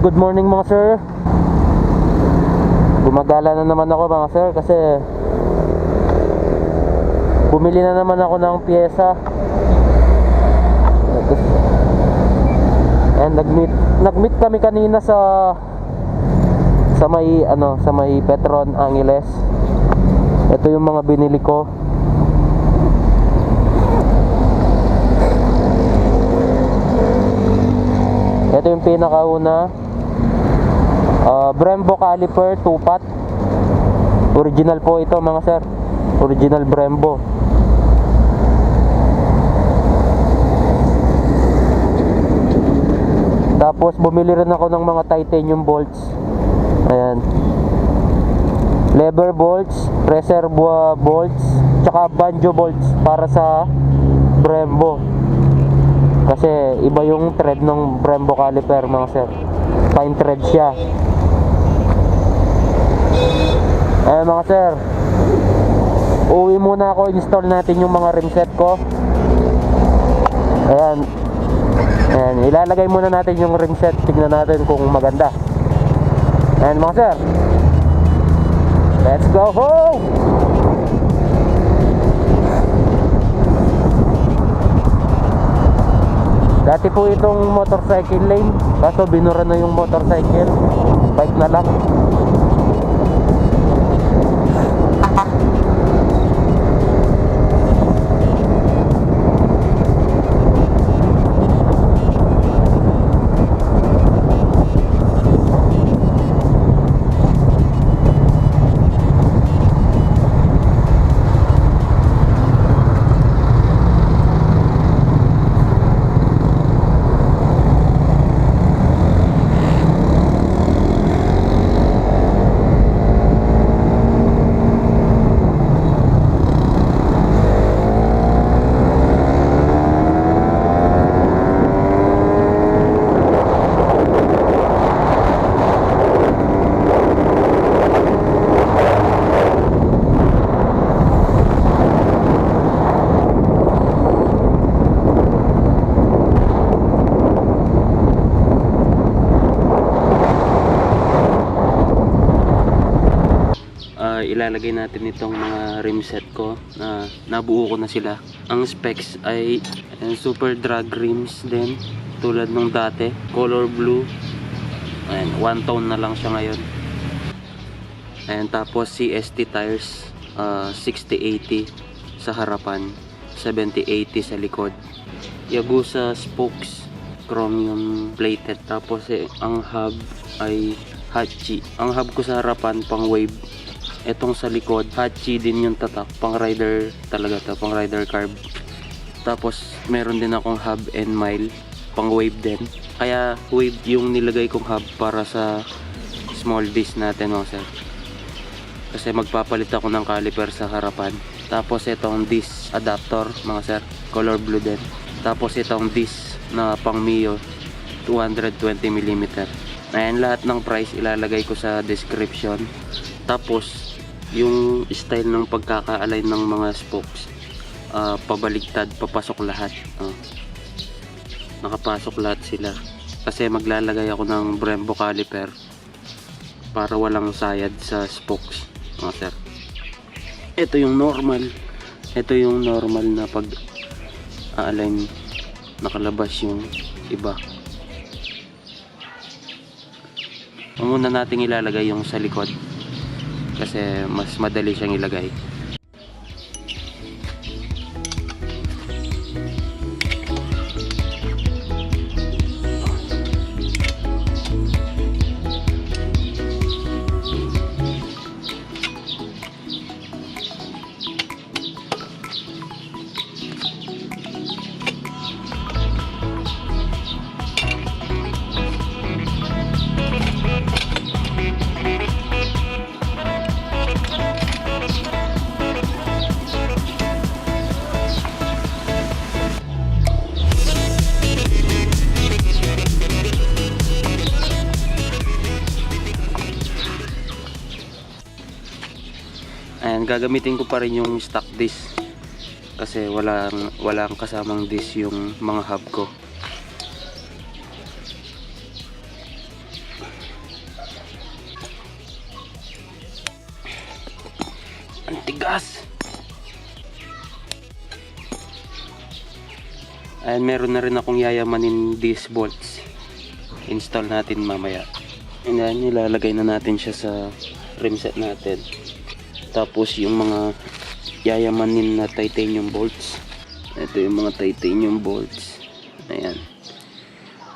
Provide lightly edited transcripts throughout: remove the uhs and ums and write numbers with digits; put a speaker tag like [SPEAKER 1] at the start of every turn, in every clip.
[SPEAKER 1] Good morning mga sir. Gumagala na naman ako mga sir kasi bumili na naman ako ng pyesa. And nagmeet kami kanina sa may Petron Angeles. Ito yung mga binili ko. Ito yung pinakauna, Brembo caliper 2-pot. Original po ito mga sir. Original Brembo. Tapos bumili rin ako ng mga titanium bolts. Ayan. Lever bolts, reservoir bolts, tsaka banjo bolts para sa Brembo. Kasi iba yung thread ng Brembo caliper mga sir. Fine thread siya. Ayan mga sir, uwi muna ako, install natin yung mga rim set ko. Ayan. Ayan, ilalagay muna natin yung rim set. Tignan natin kung maganda. Ayan mga sir, let's go home! Dati po itong motorcycle lane, kaso binura na yung motorcycle. Bike na lang. Ilalagay natin itong mga rim set ko na nabuo ko na sila. Ang specs ay super drag rims din, tulad nung dati, color blue. Ayan, one tone na lang siya ngayon. Ayan, tapos CST tires, 60-80 sa harapan, 70-80 sa likod. Yaguso spokes, chromium plated. Tapos ang hub ay hachi. Ang hub ko sa harapan pang wave. Etong sa likod, hachi din yung tatak. Pang rider talaga to, pang rider carb. Tapos meron din akong hub and mile, pang wave din. Kaya wave yung nilagay kong hub para sa small disc natin mga sir. Kasi magpapalit ako ng caliper sa harapan. Tapos itong disc adaptor mga sir, color blue din. Tapos itong disc na pang Mio, 220mm. Ayan, lahat ng price ilalagay ko sa description. Tapos yung style ng pagkaka-align ng mga spokes, pabaligtad, papasok lahat. Nakapasok lahat sila. Kasi maglalagay ako ng Brembo caliper para walang sayad sa spokes mga sir. Ito yung normal. Ito yung normal na pag-align. Nakalabas yung iba. Muna nating ilalagay yung sa likod kasi mas madali siyang ilagay. Ayan, gagamitin ko pa rin yung stock disc kasi walang kasamang disc yung mga hub ko. Gas! Ayan, meron na rin akong yayamanin these bolts. Install natin mamaya. Ayan, nilalagay na natin siya sa rim set natin. Tapos yung mga yayamanin na titanium bolts. Ito yung mga titanium bolts. Ayan.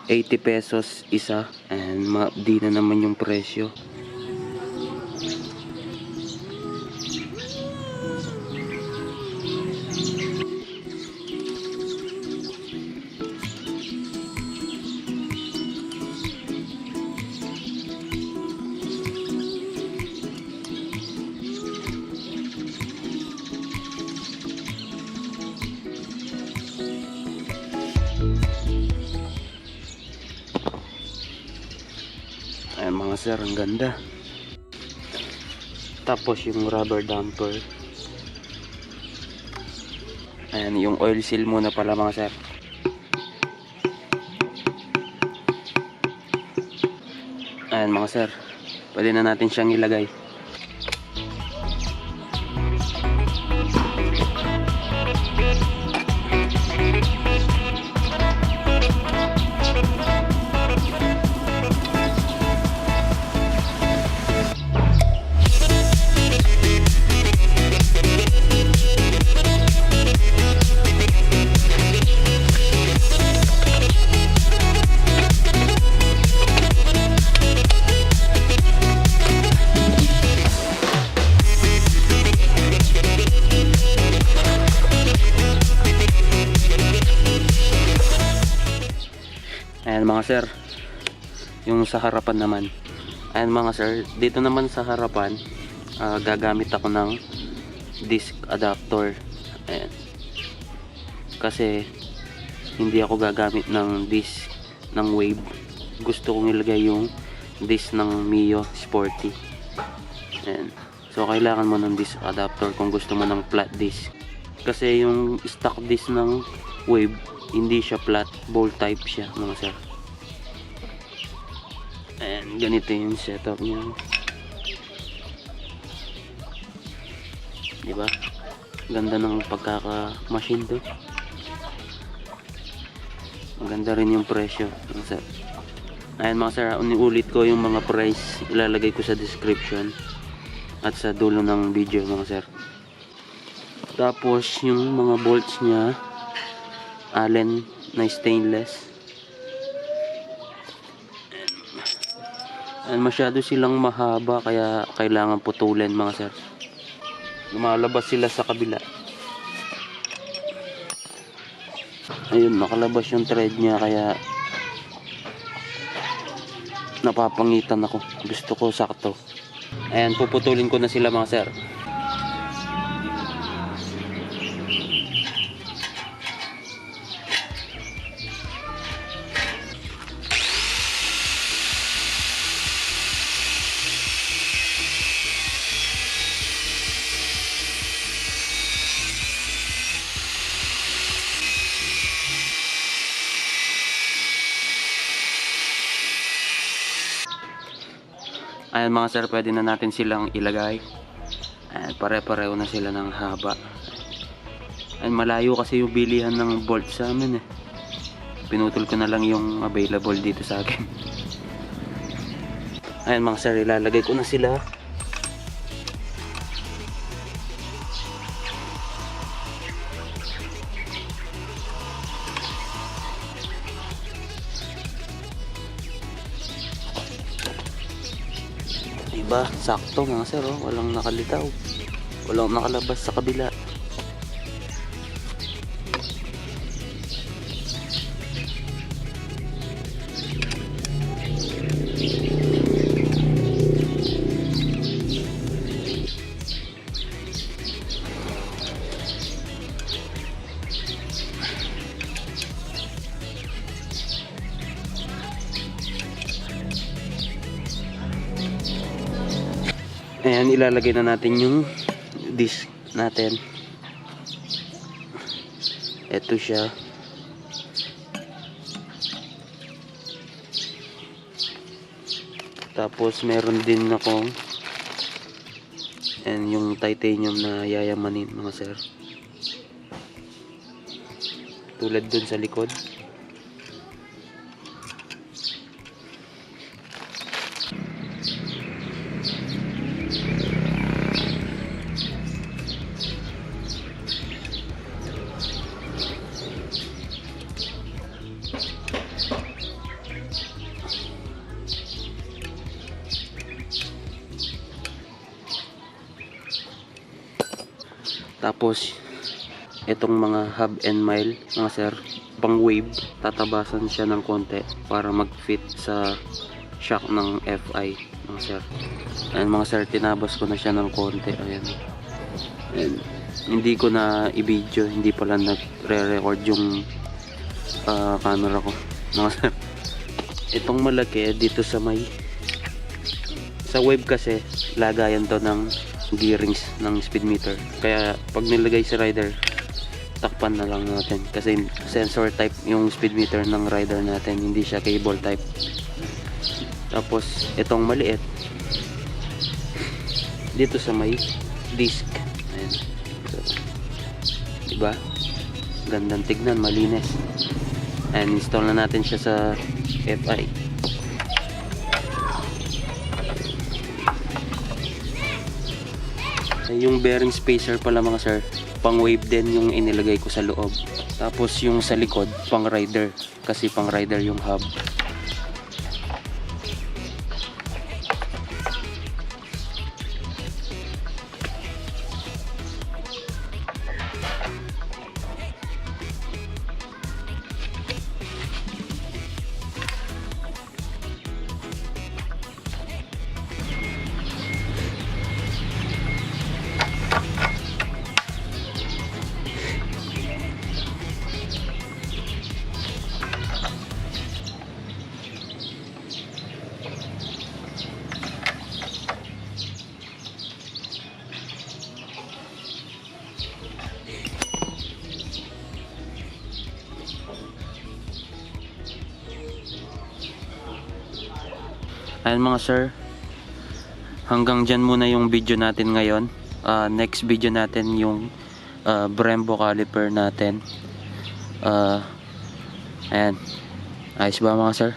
[SPEAKER 1] 80 pesos isa. And di na naman yung presyo. Ayan mga sir, ang ganda. Tapos yung rubber damper. Ayan, yung oil seal muna pala mga sir. Ayan mga sir, pwede na natin siyang ilagay. Ayan mga sir, yung sa harapan naman. Ayan mga sir, dito naman sa harapan, gagamit ako ng disc adaptor. Ayan. Kasi hindi ako gagamit ng disc ng wave. Gusto kong ilagay yung disc ng Mio Sporty. Ayan. So kailangan mo ng disc adaptor kung gusto mo ng flat disc. Kasi yung stock disc ng wave, hindi siya flat, ball type siya mga sir. And ganito yung setup niya. Diba? Ganda ng pagkaka-machine to. Maganda rin yung presyo mga sir. Ayan mga sir, ulit ko yung mga price, ilalagay ko sa description at sa dulo ng video mga sir. Tapos yung mga bolts niya, Allen na stainless. And masyado silang mahaba kaya kailangan putulin mga sir. Lumalabas sila sa kabila. Ayun, nakalabas yung thread niya kaya napapangitan ako. Gusto ko sakto. Ayan, puputulin ko na sila mga sir. Ayan mga sir, pwede na natin silang ilagay. Ayan, pare-pareho na sila ng haba. Ayan, malayo kasi yung bilihan ng bolt sa amin eh. Pinutol ko na lang yung available dito sa akin. Ayan mga sir, ilalagay ko na sila. Diba? Sakto mga sir, oh. Walang nakalitaw. Walang nakalabas sa kabila. Ayan, ilalagay na natin yung disc natin. Ito siya. Tapos meron din akong and yung titanium na yayamanin mga sir. Tulad dun sa likod. Tapos itong mga hub and mile mga sir, pang wave, tatabasan siya ng konti para mag-fit sa shock ng FI mga sir. Ayan mga sir, tinabas ko na siya ng konti. Ayan. And hindi ko na i-video, hindi pala nagre-record yung camera ko mga sir. Itong malaki dito sa wave kasi lagayan to ng gearings ng speed meter, kaya pag nilagay si rider, takpan na lang natin kasi sensor type yung speed meter ng rider natin, hindi siya cable type. Tapos itong maliit dito sa may disc. Ayan. So, diba? Gandang tignan, malinis. And install na natin siya sa FI. Yung bearing spacer pala mga sir, pang wave din yung inilagay ko sa loob. Tapos yung sa likod, pang rider, kasi pang rider yung hub. Ayan mga sir, hanggang dyan muna yung video natin ngayon. Next video natin yung Brembo caliper natin. Ayan, ayos ba mga sir?